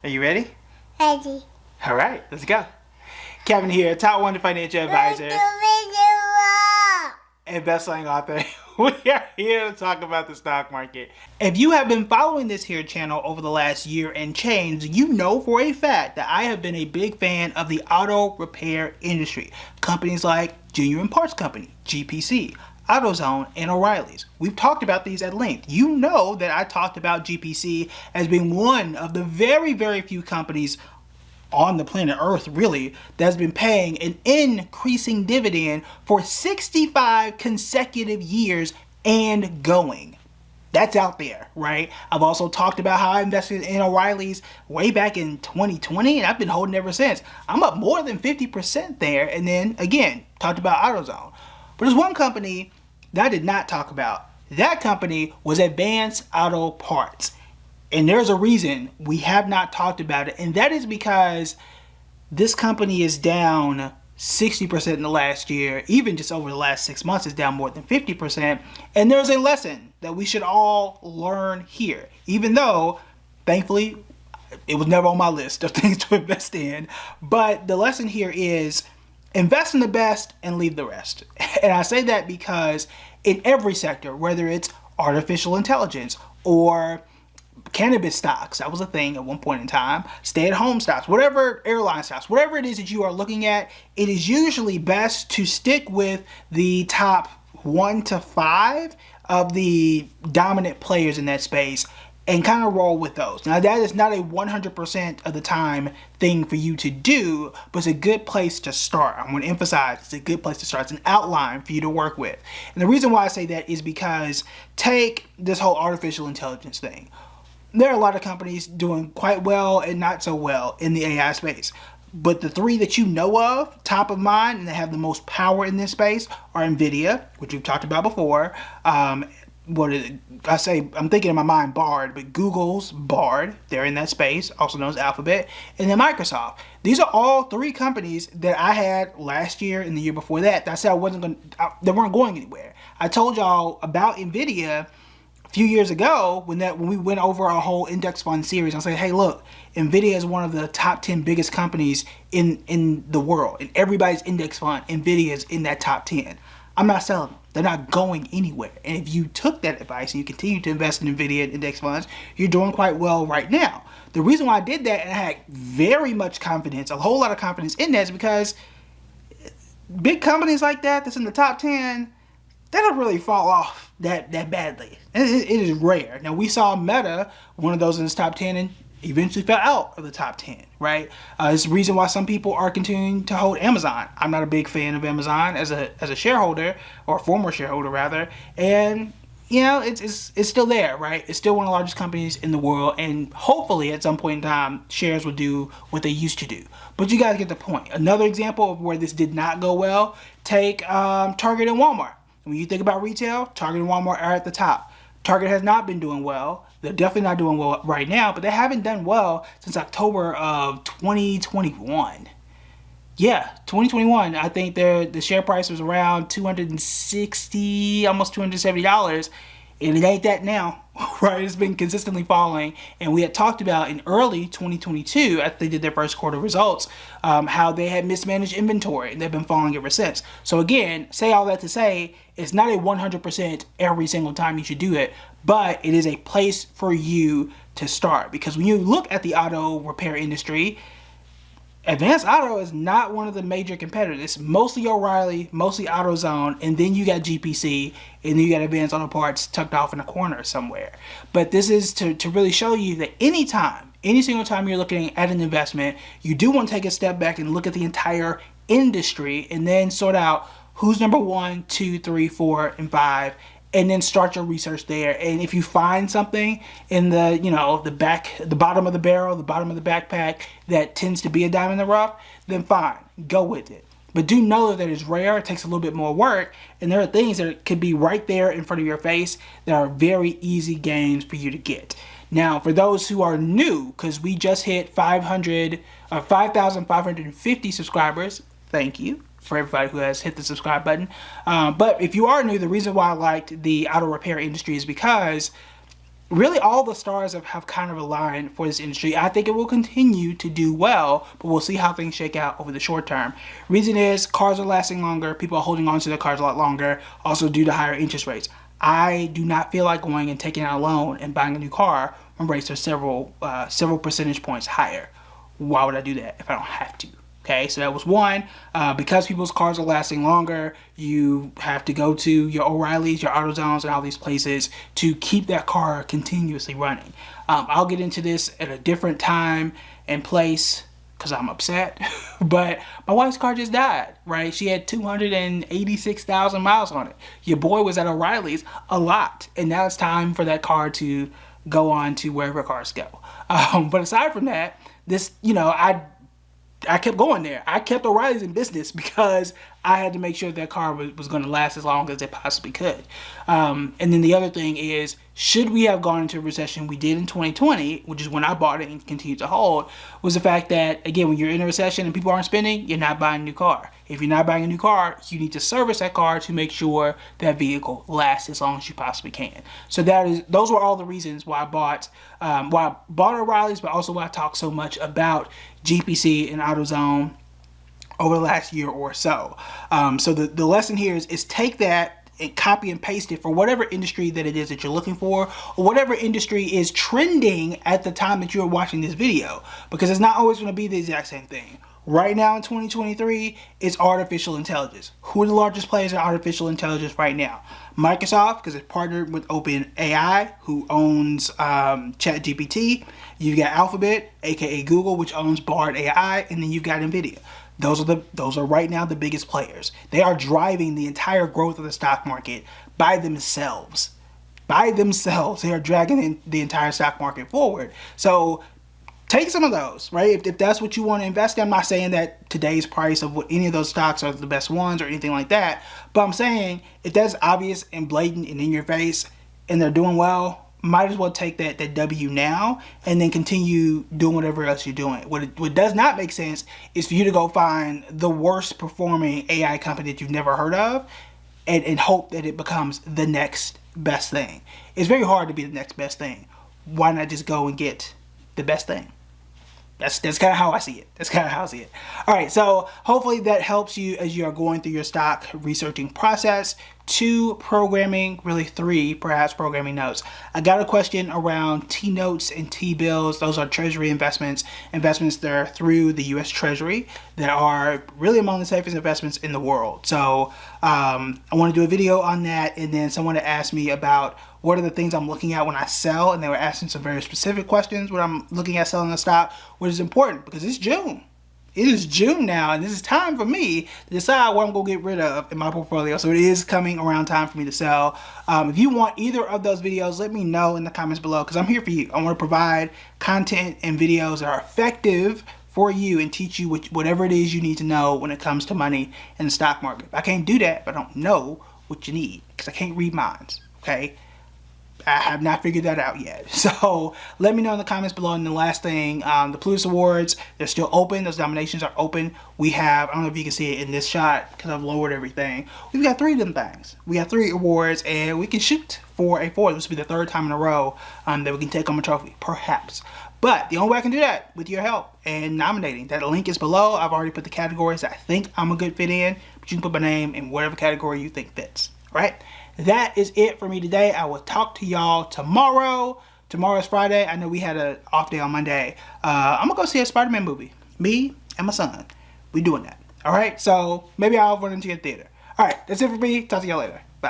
Are you ready? Ready. All right, let's go. Kevin here, top 1 financial advisor and best-selling author. We are here to talk about the stock market. If you have been following this here channel over the last year and change, you know for a fact that I have been a big fan of the auto repair industry. Companies like Genuine Parts Company, GPC, AutoZone, and O'Reilly's. We've talked about these at length. You know that I talked about GPC as being one of the very, very few companies on the planet Earth, really, that's been paying an increasing dividend for 65 consecutive years and going. That's out there, right? I've also talked about how I invested in O'Reilly's way back in 2020, and I've been holding ever since. I'm up more than 50% there, and then, again, talked about AutoZone. But there's one company that I did not talk about. That company was Advance Auto Parts. And there's a reason we have not talked about it, and that is because this company is down 60% in the last year. Even just over the last 6 months, it's down more than 50%. And there's a lesson that we should all learn here, even though, thankfully, it was never on my list of things to invest in. But the lesson here is invest in the best and leave the rest. And I say that because in every sector, whether it's artificial intelligence or cannabis stocks, that was a thing at one point in time, stay-at-home stocks, whatever, airline stocks, whatever it is that you are looking at, it is usually best to stick with the top 1 to 5 of the dominant players in that space and kind of roll with those. Now, that is not a 100% of the time thing for you to do, but it's a good place to start. I want to emphasize it's a good place to start. It's an outline for you to work with. And the reason why I say that is because take this whole artificial intelligence thing. There are a lot of companies doing quite well and not so well in the AI space. But the 3 that you know of, top of mind, and that have the most power in this space are NVIDIA, which we've talked about before. I'm thinking in my mind Bard, but Google's Bard, they're in that space, also known as Alphabet, and then Microsoft. These are all 3 companies that I had last year and the year before that. I said they weren't going anywhere. I told y'all about NVIDIA a few years ago when we went over our whole index fund series. I said, hey, look, NVIDIA is one of the top 10 biggest companies in the world. In everybody's index fund, NVIDIA is in that top 10. I'm not selling them. They're not going anywhere. And if you took that advice and you continue to invest in NVIDIA index funds, you're doing quite well right now. The reason why I did that, and I had very much confidence, a whole lot of confidence in that, is because big companies like that that's in the top 10, they don't really fall off that badly. It is rare. Now, we saw Meta, one of those in this top 10, and eventually fell out of the top 10, right? It's the reason why some people are continuing to hold Amazon. I'm not a big fan of Amazon as a shareholder, or a former shareholder rather, and you know, it's still there, right? It's still one of the largest companies in the world, and hopefully at some point in time, shares will do what they used to do. But you guys get the point. Another example of where this did not go well, take Target and Walmart. When you think about retail, Target and Walmart are at the top. Target has not been doing well. They're definitely not doing well right now, but they haven't done well since October of 2021. Yeah, 2021. I think the share price was around $260, almost $270. And it ain't that now, right? It's been consistently falling. And we had talked about in early 2022, after they did their first quarter results, how they had mismanaged inventory, and they've been falling ever since. So again, say all that to say, it's not a 100% every single time you should do it, but it is a place for you to start. Because when you look at the auto repair industry, Advance Auto is not one of the major competitors. It's mostly O'Reilly, mostly AutoZone, and then you got GPC, and then you got Advance Auto Parts tucked off in a corner somewhere. But this is to really show you that any single time you're looking at an investment, you do want to take a step back and look at the entire industry and then sort out who's number 1, 2, 3, 4, and 5, and then start your research there. And if you find something in the bottom of the barrel, the bottom of the backpack that tends to be a diamond in the rough, then fine, go with it. But do know that it's rare, it takes a little bit more work, and there are things that could be right there in front of your face that are very easy gains for you to get. Now, for those who are new, because we just hit 5,550 subscribers, thank you for everybody who has hit the subscribe button. But if you are new, the reason why I liked the auto repair industry is because really all the stars have kind of aligned for this industry. I think it will continue to do well, but we'll see how things shake out over the short term. Reason is cars are lasting longer. People are holding on to their cars a lot longer, also due to higher interest rates. I do not feel like going and taking out a loan and buying a new car when rates are several percentage points higher. Why would I do that if I don't have to? Okay, so that was one. Because people's cars are lasting longer, you have to go to your O'Reillys, your AutoZones, and all these places to keep that car continuously running. I'll get into this at a different time and place because I'm upset. But my wife's car just died, right? She had 286,000 miles on it. Your boy was at O'Reilly's a lot, and now it's time for that car to go on to wherever cars go. But aside from that, this, I kept going there. I kept O'Reilly's in business because I had to make sure that car was going to last as long as it possibly could. And then the other thing is, should we have gone into a recession we did in 2020, which is when I bought it and continued to hold, was the fact that, again, when you're in a recession and people aren't spending, you're not buying a new car. If you're not buying a new car, you need to service that car to make sure that vehicle lasts as long as you possibly can. So those were all the reasons why I bought O'Reilly's, but also why I talked so much about GPC and AutoZone over the last year or so. So the lesson here is take that and copy and paste it for whatever industry that it is that you're looking for, or whatever industry is trending at the time that you're watching this video, because it's not always going to be the exact same thing. Right now in 2023, it's artificial intelligence. Who are the largest players in artificial intelligence right now? Microsoft, because it's partnered with OpenAI, who owns ChatGPT. You've got Alphabet, aka Google, which owns Bard AI, and then you've got NVIDIA. Those are right now the biggest players. They are driving the entire growth of the stock market by themselves. By themselves, they are dragging the entire stock market forward. So take some of those, right? If that's what you want to invest in. I'm not saying that today's price of what any of those stocks are the best ones or anything like that, but I'm saying if that's obvious and blatant and in your face and they're doing well, might as well take that W now and then continue doing whatever else you're doing. What does not make sense is for you to go find the worst performing AI company that you've never heard of and hope that it becomes the next best thing. It's very hard to be the next best thing. Why not just go and get the best thing? That's kind of how I see it. All right, so hopefully that helps you as you are going through your stock researching process. 2, programming, really 3, perhaps, programming notes. I got a question around T-notes and T-bills. Those are treasury investments that are through the U.S. Treasury that are really among the safest investments in the world. So I want to do a video on that, and then someone asked me about what are the things I'm looking at when I sell, and they were asking some very specific questions when I'm looking at selling a stock, which is important because it's June. It is June now, and this is time for me to decide what I'm going to get rid of in my portfolio. So it is coming around time for me to sell. If you want either of those videos, let me know in the comments below because I'm here for you. I want to provide content and videos that are effective for you and teach you whatever it is you need to know when it comes to money in the stock market. I can't do that if I don't know what you need because I can't read minds, okay? I have not figured that out yet. So let me know in the comments below. And the last thing, the Plutus Awards, they're still open. Those nominations are open. We have, I don't know if you can see it in this shot because I've lowered everything. We've got 3 of them things. We got 3 awards and we can shoot for a 4th. This will be the 3rd time in a row that we can take home a trophy, perhaps. But the only way I can do that with your help and nominating. That link is below. I've already put the categories that I think I'm a good fit in, but you can put my name in whatever category you think fits. All right? That is it for me today. I will talk to y'all tomorrow. Tomorrow is Friday. I know we had an off day on Monday. I'm going to go see a Spider-Man movie. Me and my son. We doing that. All right? So maybe I'll run into your theater. All right. That's it for me. Talk to y'all later. Bye.